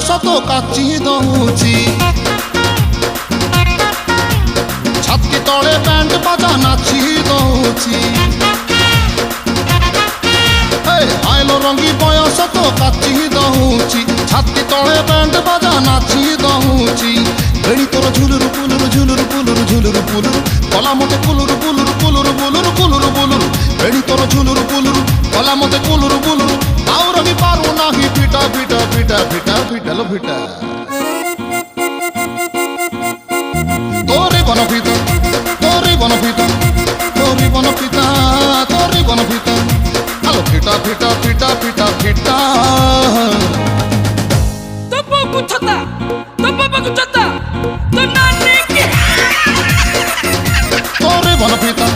ତ କାଚି ଦଉଛି ଛାତି ତଳେ ବ୍ୟାଣ୍ଡ ବାଜା ନାଚି ଦଉଛି ଆଇଲୋ ରଙ୍ଗୀ ବୟସ ତ କାଚି ଦଉଛି ଛାତି ତଳେ ବ୍ୟାଣ୍ଡ ବାଜା ନାଚି ଦଉଛି ବେଣୀ ତୋର ଝୁଲୁରୁ ପୁଲୁରୁ ଝୁଲୁରୁ ପୁଲୁରୁ ଝୁଲୁରୁ ପୁଲୁରୁ କଲା ମତେ କୁଲୁରୁ କୁଲୁରୁ କୁଲୁରୁ ବୁଲୁରୁ କୁଲୁରୁ ବୁଲୁରୁ ବେଣୀ ତୋର ଝୁଲୁରୁ ପୁଲୁରୁ କଲା ମତେ କୁଲୁରୁ ବୁଲୁରୁ ଆଉ ରହି ପାରୁ ନାହିଁ ଫିଟା ଫିଟା ଫିଟା ଫିଟା ଫିଟାଲୋ ଫିଟା তোরে বনপিতা তোরে বনপিতা তোরে বনপিতা তোরে বনপিতা আলো ফিটা ফিটা ফিটা ফিটা ফিটা তো বাবু ছতা তো বাবু ছতা তো নানি কি তোরে বনপিতা